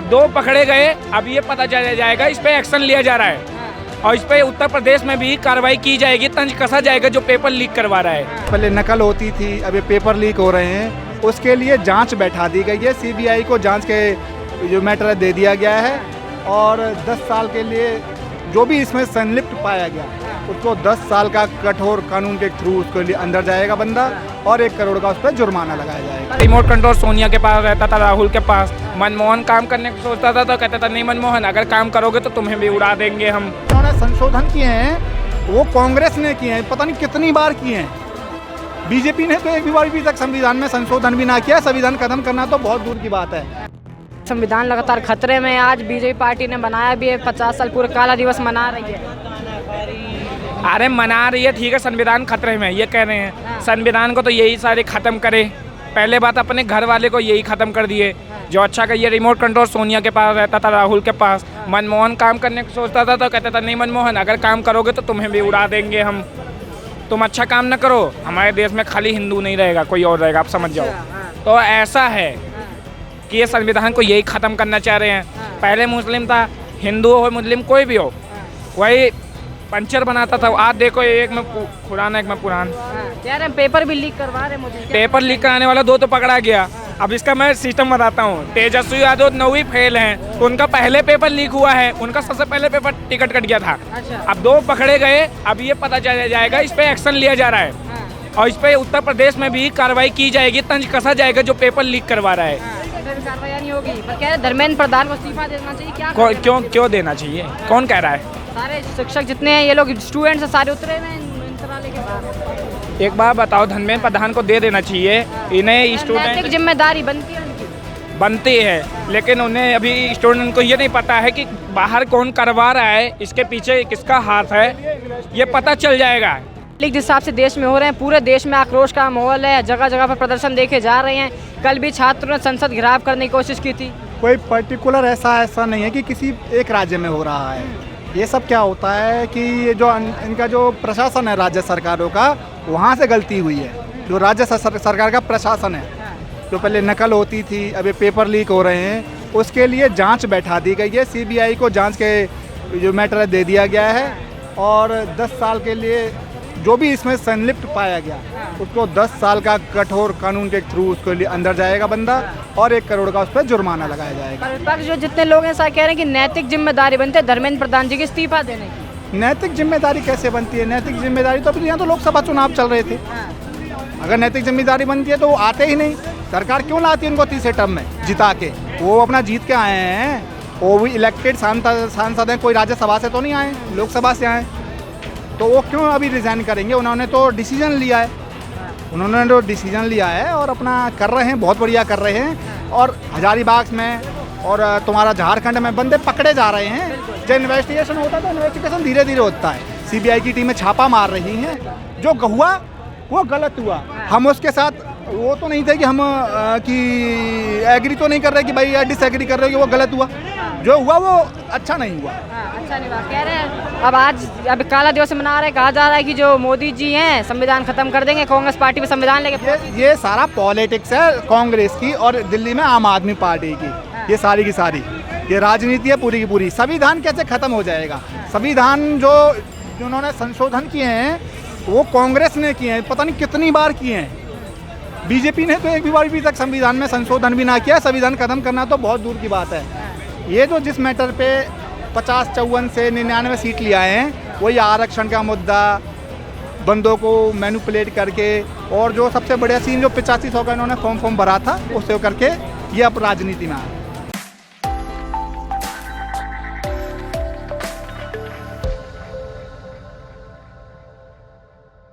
अब 2 पकड़े गए, अब ये पता चल जाएगा, इस पे एक्शन लिया जा रहा है और इस पे उत्तर प्रदेश में भी कार्रवाई की जाएगी, तंज कसा जाएगा जो पेपर लीक करवा रहा है। पहले नकल होती थी, अब ये पेपर लीक हो रहे हैं, उसके लिए जांच बैठा दी गई है। सीबीआई को जांच के जो मैटर दे दिया गया है और 10 साल के लिए जो भी इसमें संलिप्त पाया गया उसको 10 साल का कठोर कानून के थ्रू उसके लिए अंदर जाएगा बंदा और 1 करोड़ का उस पर जुर्माना लगाया जाएगा। रिमोट कंट्रोल सोनिया के पास रहता था, राहुल के पास। मनमोहन काम करने को सोचता था तो कहता था नहीं मनमोहन, अगर काम करोगे तो तुम्हें भी उड़ा देंगे हम। उन्होंने संशोधन किए हैं, वो कांग्रेस ने किए हैं, पता नहीं कितनी बार किए हैं। बीजेपी ने तो एक भी बार भी तक संविधान में संशोधन भी ना किया। संविधान खत्म करना तो बहुत दूर की बात है। संविधान लगातार खतरे में। आज बीजेपी पार्टी ने बनाया भी है, 50 साल पूरा काला दिवस मना रही है। अरे मना रही है, ठीक है, संविधान खतरे में ये कह रहे हैं। संविधान को तो यही सारे खत्म करे। पहले बात अपने घर वाले को यही खत्म कर दिए जो अच्छा का। ये रिमोट कंट्रोल सोनिया के पास रहता था, राहुल के पास। मनमोहन काम करने को सोचता था तो कहता था नहीं मनमोहन, अगर काम करोगे तो तुम्हें भी उड़ा देंगे हम। तुम अच्छा काम न करो, हमारे देश में खाली हिंदू नहीं रहेगा, कोई और रहेगा, आप समझ जाओ। तो ऐसा है कि ये संविधान को यही ख़त्म करना चाह रहे हैं। पहले मुस्लिम था, हिंदू हो मुस्लिम कोई भी हो, वही पंचर बनाता था। आज देखो एक में कुरान एक में पुरान। कह रहे पेपर भी लीक करवा रहे मुझे। पेपर लीक कराने वाला 2 तो पकड़ा गया। अब इसका मैं सिस्टम बताता हूँ। तेजस्वी यादव 9वीं फेल हैं, तो उनका पहले पेपर लीक हुआ है, उनका सबसे पहले पेपर टिकट कट गया था। अब 2 पकड़े गए, अब ये पता चल जाएगा, इस पे एक्शन लिया जा रहा है और इस पे उत्तर प्रदेश में भी कार्रवाई की जाएगी, तंज कसा जाएगा जो पेपर लीक करवा रहा है। कार्रवाई नहीं होगी, पर कह रहे धर्मेंद्र प्रधान को इस्तीफा देना चाहिए। क्या क्यों देना चाहिए? कौन कह रहा है? सारे शिक्षक जितने हैं, ये लोग स्टूडेंट्स सारे उतरे हैं मंत्रालय के बाहर। एक बार बताओ, धर्मेंद्र प्रधान को दे देना चाहिए। इन्हें स्टूडेंट जिम्मेदारी बनती है उनकी, बनती है, लेकिन उन्हें अभी स्टूडेंट को ये नहीं पता है कि बाहर कौन करवा रहा है, इसके पीछे किसका हाथ है, ये पता चल जाएगा। जिस हिसाब से देश में हो रहे हैं, पूरे देश में आक्रोश का माहौल है, जगह जगह पर प्रदर्शन देखे जा रहे हैं। कल भी छात्रों ने संसद घेराव करने की कोशिश की थी। कोई पर्टिकुलर ऐसा नहीं है कि किसी एक राज्य में हो रहा है। ये सब क्या होता है कि ये जो इनका जो प्रशासन है राज्य सरकारों का, वहाँ से गलती हुई है। जो राज्य सरकार का प्रशासन है, जो पहले नकल होती थी, अब ये पेपर लीक हो रहे हैं, उसके लिए जांच बैठा दी गई है। सीबीआई को जांच के जो मैटर दे दिया गया है और 10 साल के लिए जो भी इसमें संलिप्त पाया गया उसको 10 साल का कठोर कानून के थ्रू उसके लिए अंदर जाएगा बंदा और 1 करोड़ का उस पर जुर्माना लगाया जाएगा। विपक्ष जो जितने लोग हैं ऐसा कह रहे हैं कि नैतिक जिम्मेदारी बनती है धर्मेंद्र प्रधान जी की इस्तीफा देने की। नैतिक जिम्मेदारी कैसे बनती है? नैतिक जिम्मेदारी तो अभी यहाँ तो लोकसभा चुनाव चल रहे थे। अगर नैतिक जिम्मेदारी बनती है तो वो आते ही नहीं। सरकार क्यों लाती है उनको तीसरे टर्म में जिता के? वो अपना जीत के आए हैं, वो भी इलेक्टेड सांसद हैं, कोई राज्यसभा से तो नहीं आए, लोकसभा से आए। तो वो क्यों अभी रिज़ाइन करेंगे? उन्होंने तो डिसीजन लिया है, और अपना कर रहे हैं, बहुत बढ़िया कर रहे हैं। और हजारीबाग में और तुम्हारा झारखंड में बंदे पकड़े जा रहे हैं। जो इन्वेस्टिगेशन होता है तो इन्वेस्टिगेशन धीरे धीरे होता है। सीबीआई की टीमें छापा मार रही हैं। जो हुआ वो गलत हुआ। हम उसके साथ वो तो नहीं थे कि हम कि एग्री तो नहीं कर रहे कि भाई डिसएग्री कर रहे कि वो गलत हुआ। जो हुआ वो अच्छा नहीं हुआ। अच्छा नहीं हुआ कह रहे हैं। अब काला दिवस मना रहे, कहा जा रहा है कि जो मोदी जी हैं संविधान खत्म कर देंगे, कांग्रेस पार्टी में संविधान लेके। ये सारा पॉलिटिक्स है कांग्रेस की और दिल्ली में आम आदमी पार्टी की। ये सारी की सारी ये राजनीति है पूरी की पूरी। संविधान कैसे खत्म हो जाएगा? संविधान जो उन्होंने संशोधन किए हैं वो कांग्रेस ने किए हैं, पता नहीं कितनी बार किए हैं। बीजेपी ने तो एक भी बार भी तक संविधान में संशोधन भी ना किया। संविधान खत्म करना तो बहुत दूर की बात है। ये जो जिस मैटर पे 50-54 से 99 सीट ले आए हैं, वही आरक्षण का मुद्दा, बंदों को मैनिपुलेट करके, और जो सबसे बढ़िया सीन जो 8500 का इन्होंने फॉर्म भरा था उससे करके ये अब राजनीति में आ